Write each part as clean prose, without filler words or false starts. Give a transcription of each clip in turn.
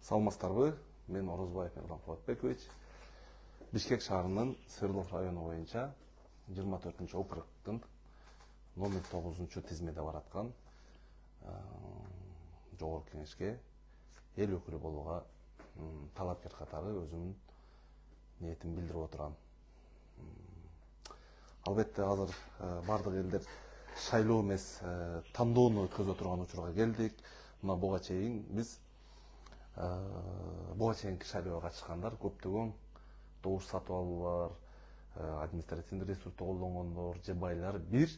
Саламатсыздарбы? Мен Орозбаев Эрлан Кубатбекович. Бишкек шаарынын Свердлов району боюнча 24-округдун номер 9 тизмеде бараткан жогорку кеңешке эл өкүлү болууга талапкер катары өзүмдүн ниетин билдирип отурам. Албетте азыр бардык элдер шайлоо эмес тандоону өткөзө турган учурга келдик. Мына буга чейин биз буга чейинки шайлоого катышкандар көптөгөн добуш сатып алуулар, административдик ресурсту колдонгондор же байлар бир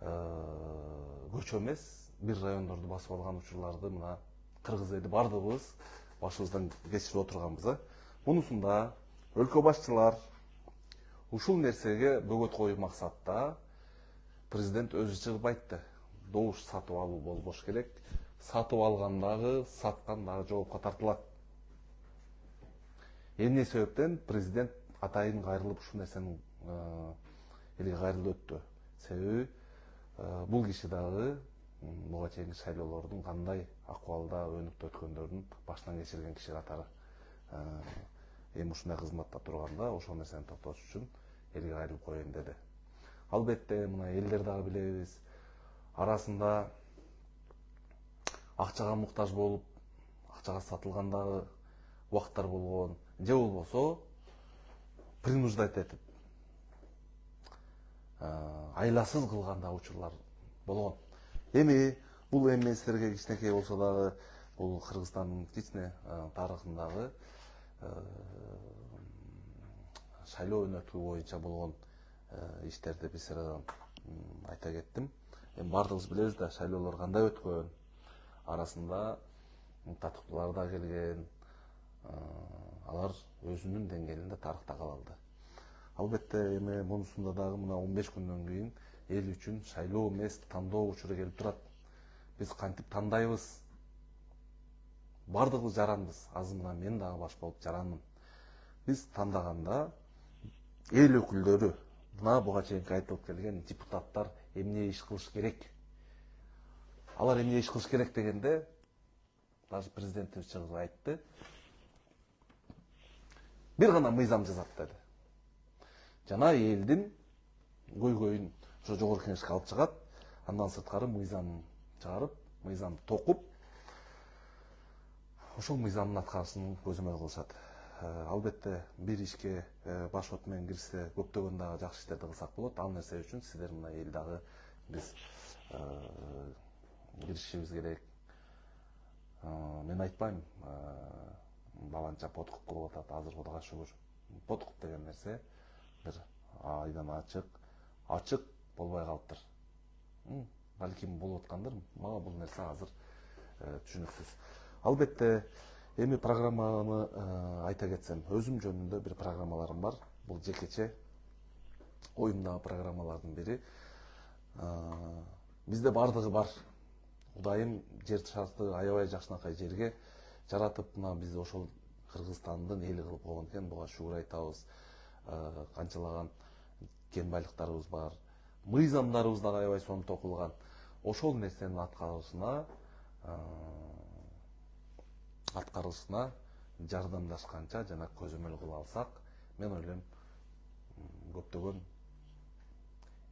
көчө эмес, бир райондорду басып алган учурларды мына кыргыз эли бардыгыбыз башыбыздан кечирип отурганбыз. Мунусунда өлкө башчылар ушул нерсеге бөгөт коюу максатта президент өзү чыгып айтты. Добуш сатып алуу болбош керек. Сатып алгандагы, саткандагы жоопко тартылат. Эмне себептен президент атайын кайрылып ушул нерсени элге кайрылып өттү. Себеби бул киши дагы буга чейинки шайлоолордун кандай акыбалда өнүктү өткөндөрдүн башынан кечирген киши катары. Эми ушундай кызматта турганда ошол нерсени токтотуш үчүн элге кайрылып коеюн деди. Албетте мына элдер дагы билебиз, арасында акчага муктаж болуп, акчага сатылгандагы убакыттар болгон, же болбосо принуждать этип айласыз кылган учурлар болгон. Эми бул эместерге кичинекей болсо дагы бул Кыргызстандын кичине тарыхындагы шайлоо өнөктүгү боюнча болгон иштерди бир сырадан айта кеттим. Эми бардыгыбыз билебиз да, шайлоолор кандай өткөн, арасында татыктуулар да келген, алар өзүнүн деңгээлинде тарыхта кала алды. Албетте эми мунусунда дагы мына 15 күндөн кийин эл үчүн шайлоо эмес, тандоо учуру келип турат. Биз кантип тандайбыз? Бардыгыбыз жаранбыз. Азыр мына мен дагы баш болуп жарандым. Биз тандаганда эл өкүлдөрү, мына буга чейинки айтылып келген депутаттар эмне иш кылыш керек? Алар эмне иш кылыш керек дегенде, даже президентибиз чыгып айтты. Бир гана мыйзам жазат деди. Жана элдин көйгөйүн ошо жогорку кеңешке алып чыгат, андан сырткары мыйзам чыгарып, мыйзамды токуп, ошол мыйзамдын аткарышын көзөмөл кылышат. Албетте бир ишке баш от менен кирсе, көптөгөн дагы жакшы иштерди кылсак болот. Ал нерсе үчүн сиздер мына эл дагы биз киришибиз керек. Мен айтпайм, баланча подкуп кылып атат, азыр Кудайга шүгүр. Подкуп деген нерсе бир айдан ачык болбой калыптыр. Балким болуп аткандыр, мага бул нерсе азыр түшүнүксүз. Албетте эми программаны айта кетсем, өзүм жөнүндө бир программаларым бар. Бул жекече оюмдагы программалардын бири. Бизде бардыгы бар. Кудайым жер шарты аябай жакшынакай жерге жаратып, мына биз ошол Кыргызстандын эли кылып койгон экен. Буга шүгүр айтабыз. Канчалаган кен байлыктарыбыз бар. Мыйзамдарыбыз дагы аябай сонун кылган. Ошол нерсенин аткарылышына жардамдашканча жана көзөмөл кыла алсак, мен ойлойм көптөгөн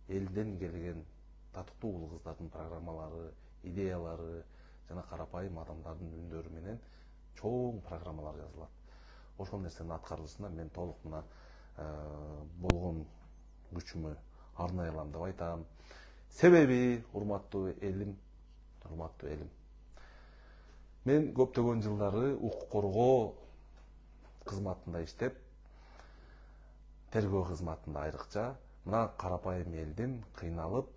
элден келген татыктуу уул кыздардын программалары, идеялары жана карапайым адамдардын үндөрү менен чоң программалар жазылат. Ошол нерсенин аткарылышына мен толук мына болгон күчүмө арнайлам деп айтам. Себеби, урматтуу элим, мен көптөгөн жылдары укук коргоо кызматында иштеп, тергөө кызматында айрыкча, мына карапайым элдин кыйналып,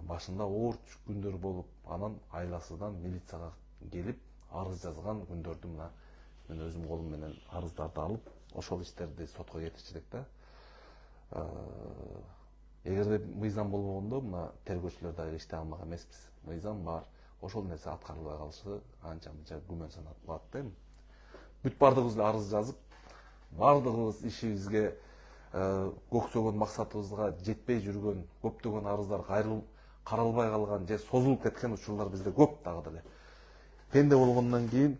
башында оор күндөр болуп, анан айласыздан милицияга келип арыз жазган күндөрдү мына мен өзүм колум менен арыздарды алып, ошол иштерди сотко кетирчилик да. Эгерде мыйзам болбогондо, мына тергөөчүлөр дагы иштей алмак эмеспиз. Мыйзам бар. Ошол нерсе аткарылбай калышы анча-мынча күмөн саналып калат да. Бүт бардыгыбыз эле арыз жазып, бардыгыбыз ишибизге көксөгөн максатыбызга жетпей жүргөн көптөгөн арыздар каралбай калган же созулуп кеткен учурлар бизде көп дагы деле. Пенде болгондон кийин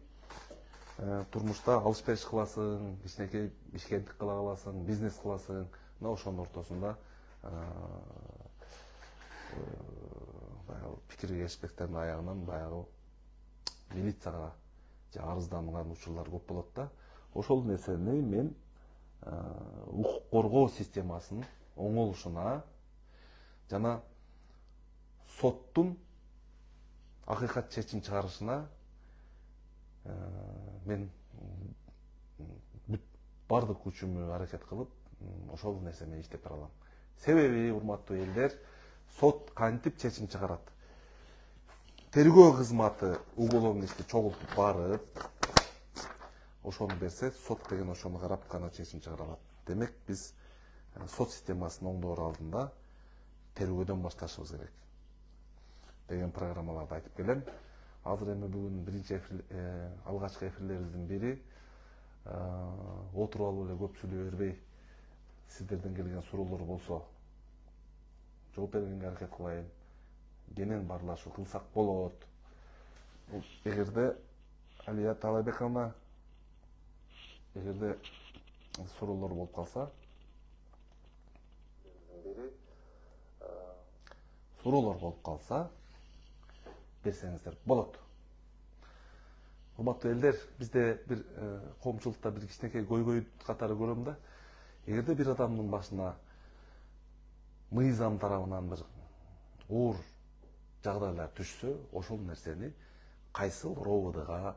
турмушта алыш-бериш кыласың, кичинекей ишкерлик кыла каласың, бизнес кыласың. Мына ошонун ортосунда баягы пикир келишпектердин аягынан баягы милицияга же арызданган учурлар көп болот да. Ошол нерсени мен укук коргоо системасынын оңолушуна жана соттун акыйкат чечим чыгарышына мен бардык күчүмө аракет кылып ошол нерсе менен иштеп бара алам. Себеби, урматтуу элдер, сот кантип чечим чыгарат? Тергөө кызматы уголовный ишти чогултуп барып, ошону берсе, сот деген ошону карап гана чечим чыгара алат. Демек, биз сот системасын оңдоор алдында тергөөдөн башташыбыз керек деген программаларды айтып келем. Азыр эми бүгүн биринчи алгачкы эфирлерибиздин бири отуруп алып эле көп сүйлөй бербей, сиздерден келген суроолор болсо жооп бергенге аракет кылайын. Кенен баарлашуу кылсак болот. Эгерде Алия Талайбековна, эгерде суроолор болуп калса, берсеңиздер болот. Урматтуу элдер, бизде бир коомчулукта бир кичинекей көйгөй катары көрөм да. Эгерде бир адамдын башына мыйзам тарабынан бир оор жагдайлар түшсө, ошол нерсени кайсыл РОВДга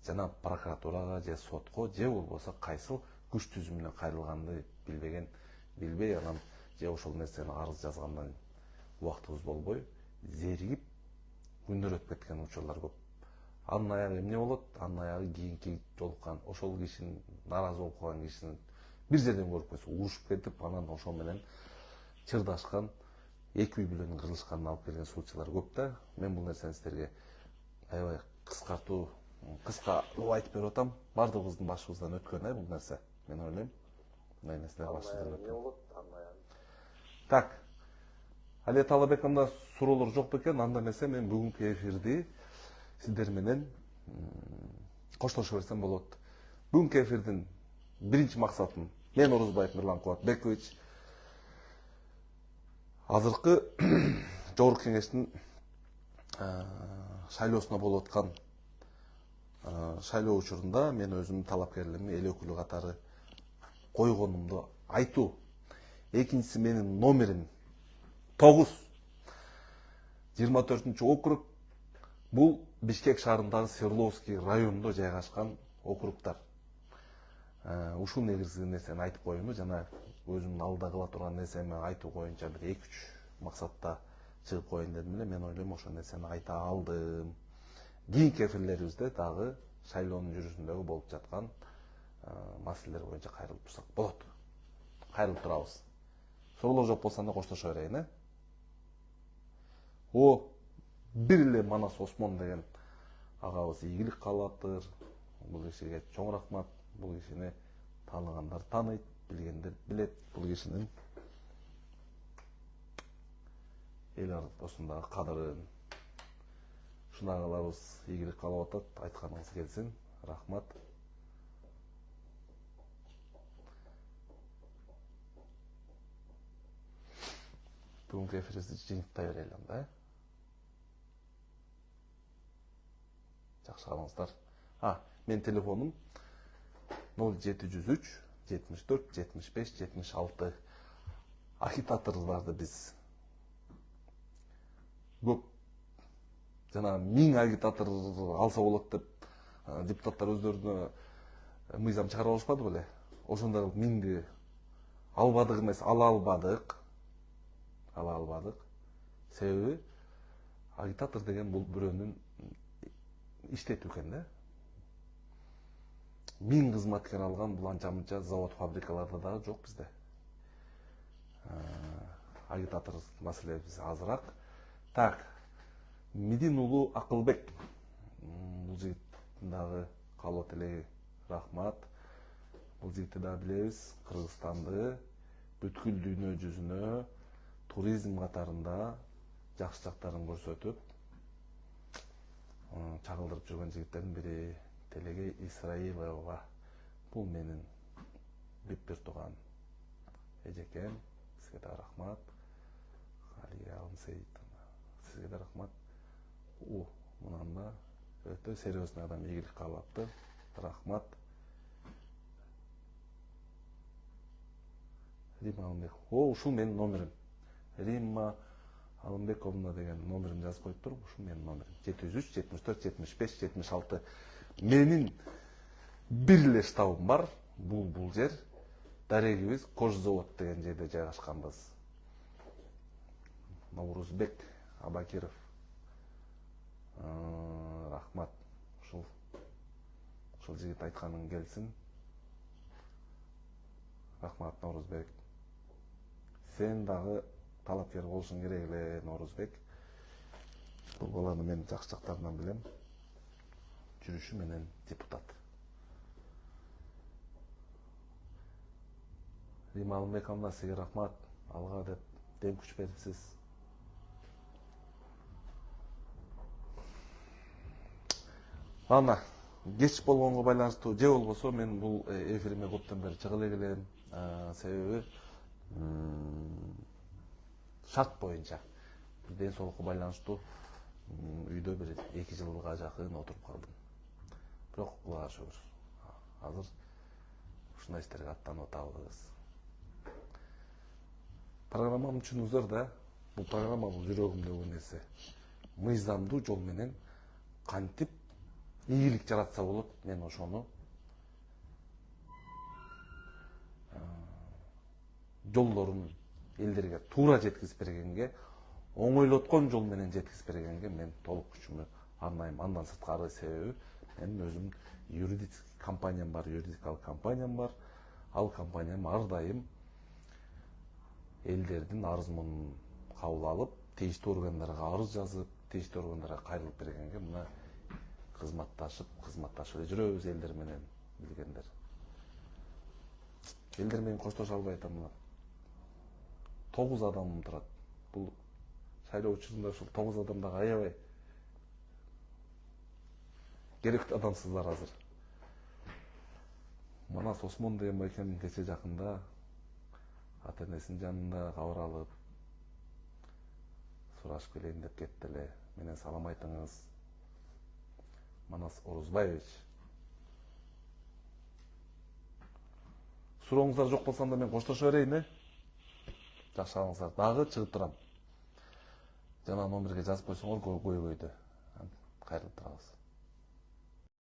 жана прокуратурага же сотко же болбосо кайсыл күч түзүмүнө кайрылганды билбей анан же ошол нерсени арыз жазгандан убактыбыз болбой, зеригип күндөр өтүп кеткен учурлар көп. Анын аягы эмне болот? Анын аягы кийинки жолуккан ошол кишинин нааразы болуп калган кишинин бир жерден көрүп койсо урушуп кетип, анан ошол менен чырдашкан, эки үй бүлөнүн кырылышканын алып келген случайлар көп да. Мен бул нерсени сиздерге аябай кыскалуу айтып берип атам. Бардыгыбыздын башыбыздан өткөн бул нерсе. Мен ойлойм. Мындай нерселер башыбыздан өткөн. Так. Алия Талайбековна суроолор жок бекен? Анда эмесе мен бүгүнкү эфирди сиздер менен коштошо берсем болот. Бүгүнкү эфирдин биринчи максатын мен Орозбаев Мирлан Кубатбекович азыркы жогорку кеңештин шайлоосуна болуп аткан шайлоо учурунда мен өзүмдүн талапкерлигимди эл өкүлү катары койгонумду айтуу. Экинчиси менин номерим 9. 24 округ. Бул Бишкек шаарындагы Свердловский районунда жайгашкан округтар. Ушул негизги нерсени айтып коеюн, жана өзүмдүн алдыда кыла турган нерсеми айтуу боюнча бир 2-3 максатта чыгып коеюн дедим эле. Мен ойлойм ошол нерсени айта алдым. Кийинки эфирлерибизде дагы шайлоонун жүрүшүндөгү болуп жаткан маселелер боюнча кайрылып турсак болот. Кайрылып турабыз. Суроолор жок болсо анда коштошо берейин, бир эле Манас Осмон деген агабыз ийгилик каалаптыр. Бул кишиге чоң рахмат. Бул кишини тааныгандар тааныйт, билгендер билет. Бул кишинин эл ортосундагы кадырын. Ушундай агаларыбыз ийгилик каалап атат. Айтканыңыз келсин. Рахмат. Бүгүнкү эфирибизди жыйынтыктай берели анда. Жакшы калыңыздар. Мен телефонум 0703 74 75 76. Агитаторларды биз көп жана 1000 агитатор алса болот деп депутаттар өздөрүнө мыйзам чыгарып алышпады беле? Ошондой 1000ди албадык эмес, ала албадык. Себеби агитатор деген бул бирөөнүн иштетүү экен да. 1000 кызматкер алган бул анча-мынча завод, фабрикаларда дагы жок бизде. Агитатор маселебиз азыраак. Так, Медин уулу Акылбек. Бул жигиттин дагы каалоо тилеги рахмат. Бул жигитти дагы билебиз. Кыргызстанды бүткүл дүйнө жүзүнө туризм катарында жакшы жактарын көрсөтүп, чагылдырып жүргөн жигиттердин бири. Телегей Исраилова. Бул менин бүт бир тууган эжекем. Сизге да рахмат. Алия Алымсейитовна. Сизге да рахмат. Мынан да өтө серьезный адам ийгилик каалапты. Рахмат. Римма Алымбекова. Ушул менин номерим. Римма Алымбековна деген номерим жазып коюп туруп, ушул менин номерим. 703 74 75 76. Менин бир эле штабым бар. Бул жер. Дарегибиз Кожзавод деген жерде жайгашканбыз. Наурузбек Абакиров. Рахмат. Ушул жигит айтканың келсин. Рахмат, Наурузбек. Сен дагы талапкер болушуң керек эле, Наурузбек. Бул баланы мен жакшы жактарынан билем. Жүрүшү менен депутат. Римма Алымбековна, сизге рахмат. Алга деп дем күч берипсиз. Ана, кеч болгонго байланыштуу же болбосо мен бул эфириме көптөн бери чыга эле келем. Себеби шарт боюнча ден соолукка байланыштуу үйдө бир 2 жылга жакын отуруп калдым. Бирок Кудайга шүгүр. Азыр ушундай иштерге аттанып атабыз. Программамды түшүнүңүздөр да, бул программа бул жүрөгүмдөгү нерсе. Мыйзамдуу жол менен кантип ийгилик жаратса болот, мен ошону жолдорун элдерге туура жеткизип бергенге, оңойлоткон жол менен жеткизип бергенге мен толук күчүмдү арнайм. Андан сырткары себеби менин өзүм юридический компаниям бар, юридикалык компаниям бар. Ал компаниям ар дайым элдердин арыз-мунун кабыл алып, тийиштүү органдарга арыз жазып, тийиштүү органдарга кайрылып бергенге мына кызматташып эле жүрөбүз элдер менен, билгендер. Элдер менен коштошо албай атам мына. 9 адамым турат. Бул шайлоо учурунда ушул 9 адам дагы аябай керектүү адамсыздар азыр. Манас Осмон деген байкем кече жакында ата-энесинин жанында кабар алып сурашып келейин деп кетти эле. Менен салам айтыңыз. Манас Орузбаевич. Сурооңуздар жок болсо да мен коштошо берейин, жакшы алыңыздар. Дагы чыгып турам. Жана номерге жазып койсоңор көйгөйдү. Кайрылып турабыз.